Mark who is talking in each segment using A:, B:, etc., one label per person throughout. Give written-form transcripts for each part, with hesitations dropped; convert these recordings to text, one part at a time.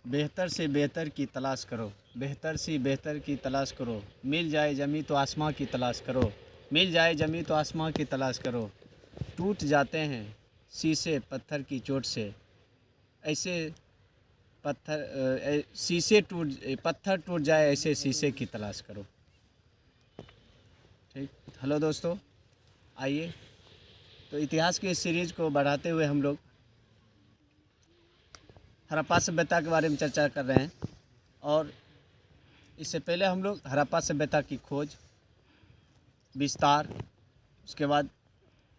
A: बेहतर से बेहतर की तलाश करो, बेहतर से बेहतर की तलाश करो, मिल जाए ज़मीं तो आसमां की तलाश करो, मिल जाए ज़मीं तो आसमां की तलाश करो। टूट जाते हैं शीशे पत्थर की चोट से, ऐसे पत्थर टूट जाए ऐसे शीशे की तलाश करो। ठीक। हेलो दोस्तों, आइए तो इतिहास की इस सीरीज़ को बढ़ाते हुए हम लोग हड़प्पा सभ्यता के बारे में चर्चा कर रहे हैं। और इससे पहले हम लोग हड़प्पा सभ्यता की खोज, विस्तार, उसके बाद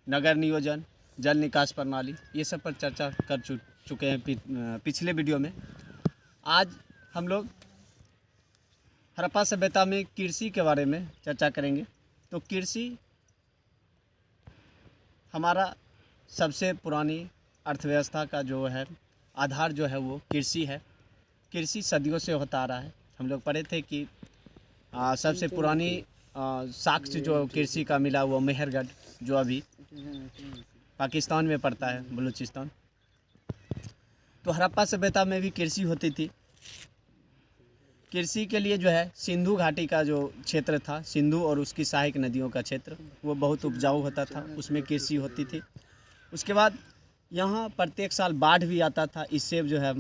A: नगर नियोजन, जल निकास प्रणाली, ये सब पर चर्चा कर चुके हैं पिछले वीडियो में। आज हम लोग हड़प्पा सभ्यता में कृषि के बारे में चर्चा करेंगे। तो कृषि हमारा सबसे पुरानी अर्थव्यवस्था का जो है आधार जो है वो कृषि है। कृषि सदियों से होता आ रहा है। हम लोग पढ़े थे कि सबसे पुरानी साक्ष्य जो कृषि का मिला वो मेहरगढ़, जो अभी पाकिस्तान में पड़ता है, बलूचिस्तान। तो हड़प्पा सभ्यता में भी कृषि होती थी। कृषि के लिए जो है सिंधु घाटी का जो क्षेत्र था, सिंधु और उसकी सहायक नदियों का क्षेत्र, वो बहुत उपजाऊ होता था, उसमें कृषि होती थी। उसके बाद यहाँ प्रत्येक साल बाढ़ भी आता था, इससे जो है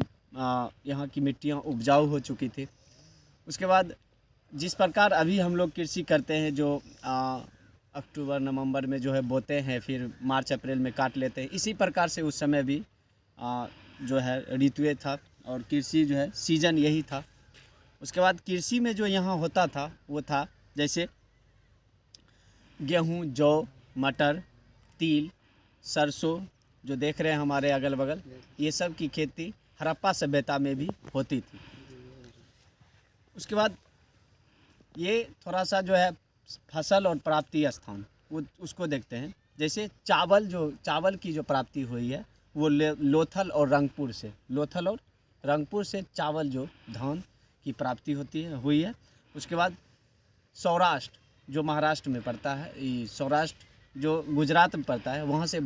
A: यहाँ की मिट्टियाँ उपजाऊ हो चुकी थी। उसके बाद जिस प्रकार अभी हम लोग कृषि करते हैं, जो अक्टूबर नवंबर में जो है बोते हैं, फिर मार्च अप्रैल में काट लेते हैं, इसी प्रकार से उस समय भी जो है ऋतुएं था और कृषि जो है सीजन यही था। उसके बाद कृषि में जो यहाँ होता था वो था जैसे गेहूँ, जौ, मटर, तिल, सरसों, जो देख रहे हैं हमारे अगल बगल, ये सब की खेती हड़प्पा सभ्यता में भी होती थी। उसके बाद ये थोड़ा सा जो है फसल और प्राप्ति स्थान वो उसको देखते हैं। जैसे चावल की जो प्राप्ति हुई है वो लोथल और रंगपुर से चावल जो धान की प्राप्ति हुई है। उसके बाद सौराष्ट्र जो महाराष्ट्र में पड़ता है, ये सौराष्ट्र जो गुजरात में पड़ता है, वहाँ से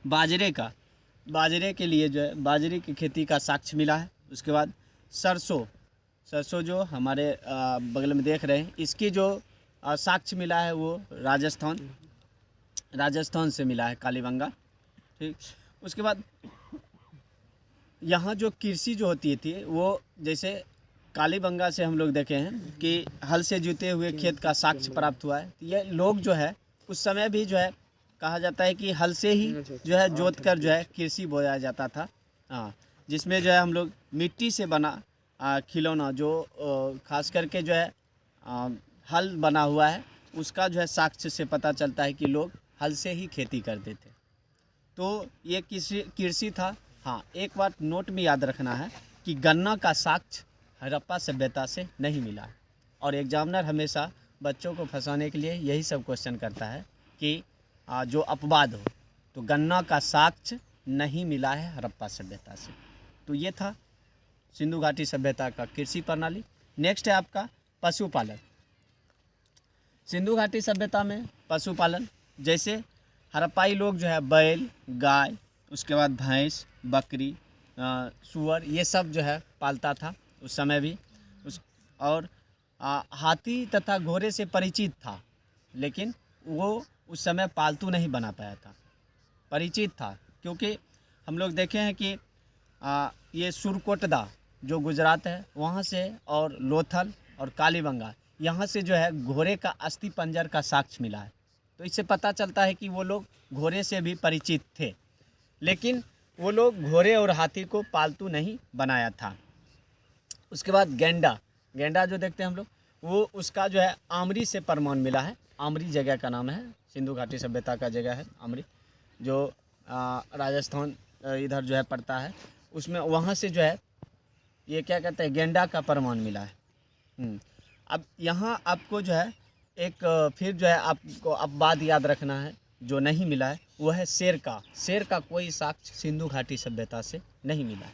A: बाजरे के लिए जो है बाजरे की खेती का साक्ष्य मिला है। उसके बाद सरसों जो हमारे बगल में देख रहे हैं, इसकी जो साक्ष्य मिला है वो राजस्थान से मिला है, कालीबंगा। ठीक। उसके बाद यहाँ जो कृषि जो होती थी वो जैसे कालीबंगा से हम लोग देखे हैं कि हल से जुते हुए खेत का साक्ष्य प्राप्त हुआ है। ये लोग जो है उस समय भी जो है कहा जाता है कि हल से ही जो है जोत कर जो है कृषि बोया जाता था। जिसमें जो है हम लोग मिट्टी से बना खिलौना, जो खास करके जो है हल बना हुआ है, उसका जो है साक्ष्य से पता चलता है कि लोग हल से ही खेती करते थे। तो ये कृषि था। हाँ, एक बात नोट में याद रखना है कि गन्ना का साक्ष्य हड़प्पा सभ्यता से नहीं मिला। और एग्जामिनर हमेशा बच्चों को फंसाने के लिए यही सब क्वेश्चन करता है कि जो अपवाद हो, तो गन्ना का साक्ष्य नहीं मिला है हड़प्पा सभ्यता से। तो ये था सिंधु घाटी सभ्यता का कृषि प्रणाली। नेक्स्ट है आपका पशुपालन। सिंधु घाटी सभ्यता में पशुपालन, जैसे हड़प्पाई लोग जो है बैल, गाय, उसके बाद भैंस, बकरी, सूअर, ये सब जो है पालता था उस समय भी। और हाथी तथा घोड़े से परिचित था, लेकिन वो उस समय पालतू नहीं बना पाया था, परिचित था। क्योंकि हम लोग देखे हैं कि ये सुरकोटदा जो गुजरात है वहाँ से, और लोथल और कालीबंगा, यहाँ से जो है घोड़े का अस्थि पंजर का साक्ष्य मिला है। तो इससे पता चलता है कि वो लोग घोड़े से भी परिचित थे, लेकिन वो लोग घोड़े और हाथी को पालतू नहीं बनाया था। उसके बाद गेंडा जो देखते हैं हम लोग, वो उसका जो है आमरी से प्रमाण मिला है। आमरी जगह का नाम है, सिंधु घाटी सभ्यता का जगह है आमरी, जो राजस्थान इधर जो है पड़ता है, उसमें वहाँ से जो है ये क्या कहते हैं गेंडा का प्रमाण मिला है। अब यहाँ आपको जो है एक फिर जो है आपको अब बात याद रखना है, जो नहीं मिला है वो है शेर का कोई साक्ष्य सिंधु घाटी सभ्यता से नहीं मिला है।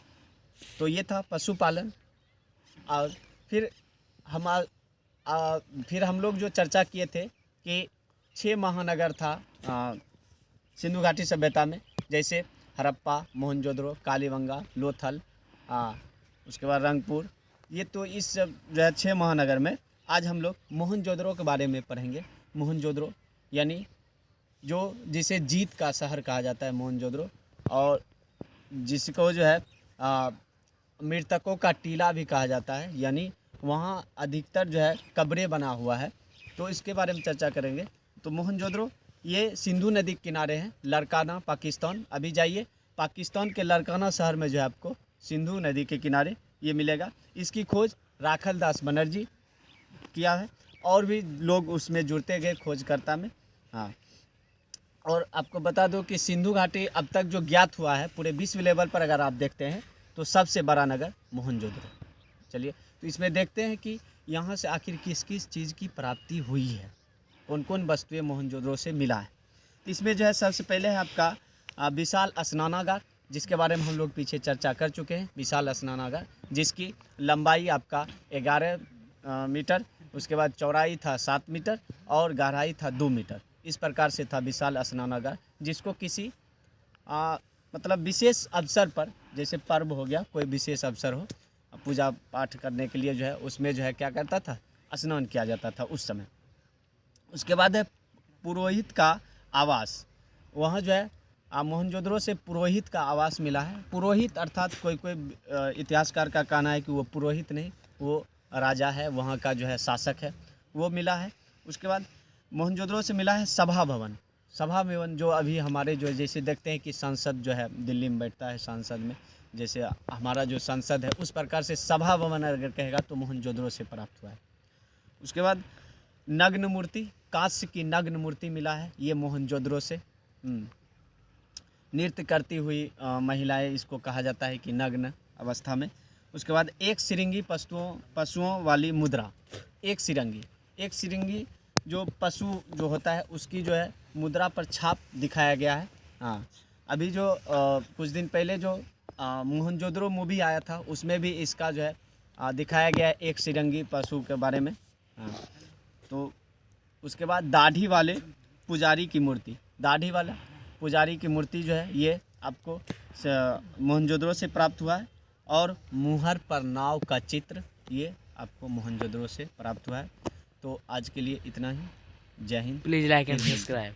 A: तो ये था पशुपालन। और फिर हम लोग जो चर्चा किए थे कि 6 महानगर था सिंधु घाटी सभ्यता में, जैसे हड़प्पा, मोहनजोदड़ो, कालीबंगा, लोथल हाँ, उसके बाद रंगपुर। ये तो इस जो है 6 महानगर में आज हम लोग मोहनजोदड़ो के बारे में पढ़ेंगे। मोहनजोदड़ो यानी जो जिसे जीत का शहर कहा जाता है मोहनजोदड़ो, और जिसको जो है मृतकों का टीला भी कहा जाता है, यानी वहाँ अधिकतर जो है कब्रें बना हुआ है। तो इसके बारे में चर्चा करेंगे। तो मोहनजोदड़ो ये सिंधु नदी के किनारे है, लड़काना पाकिस्तान। अभी जाइए पाकिस्तान के लड़काना शहर में जो है आपको सिंधु नदी के किनारे ये मिलेगा। इसकी खोज राखल दास बनर्जी किया है, और भी लोग उसमें जुड़ते गए खोजकर्ता में। हाँ, और आपको बता दो कि सिंधु घाटी अब तक जो ज्ञात हुआ है पूरे विश्व लेवल पर अगर आप देखते हैं तो सबसे बड़ा नगर मोहनजोदड़ो। चलिए तो इसमें देखते हैं कि यहाँ से आखिर किस किस चीज़ की प्राप्ति हुई है, कौन कौन वस्तुएं मोहनजोदड़ो से मिला है। इसमें जो है सबसे पहले है आपका विशाल स्नानागार, जिसके बारे में हम लोग पीछे चर्चा कर चुके हैं। विशाल स्नानागार जिसकी लंबाई आपका 11 मीटर, उसके बाद चौड़ाई था 7 मीटर और गहराई था 2 मीटर। इस प्रकार से था विशाल स्नानागार, जिसको किसी मतलब विशेष अवसर पर, जैसे पर्व हो गया, कोई विशेष अवसर हो, पूजा पाठ करने के लिए जो है उसमें जो है क्या करता था, स्नान किया जाता था उस समय। उसके बाद है पुरोहित का आवास। वहाँ जो है मोहनजोदड़ो से पुरोहित का आवास मिला है। पुरोहित अर्थात कोई इतिहासकार का कहना है कि वो पुरोहित नहीं, वो राजा है, वहाँ का जो है शासक है, वो मिला है। उसके बाद मोहनजोदड़ो से मिला है सभा भवन। सभा भवन जो अभी हमारे जो जैसे देखते हैं कि संसद जो है दिल्ली में बैठता है, संसद में जैसे हमारा जो संसद है, उस प्रकार से सभा भवन अगर कहेगा तो मोहनजोदड़ो से प्राप्त हुआ है। उसके बाद नग्न मूर्ति, कांस्य की नग्न मूर्ति मिला है, ये मोहनजोदड़ो से। नृत्य करती हुई महिलाएं, इसको कहा जाता है कि नग्न अवस्था में। उसके बाद एक सिरंगी पशुओं वाली मुद्रा। एक सिरंगी जो पशु जो होता है उसकी जो है मुद्रा पर छाप दिखाया गया है। हाँ, अभी जो कुछ दिन पहले जो मोहनजोदड़ो मूवी आया था उसमें भी इसका जो है दिखाया गया है, एक सिरंगी पशु के बारे में। हाँ, तो उसके बाद दाढ़ी वाले पुजारी की मूर्ति। दाढ़ी वाला पुजारी की मूर्ति जो है ये आपको मोहनजोदड़ो से प्राप्त हुआ है। और मुहर पर नाव का चित्र, ये आपको मोहनजोदड़ो से प्राप्त हुआ है। तो आज के लिए इतना ही। जय Hind.
B: Please like and subscribe.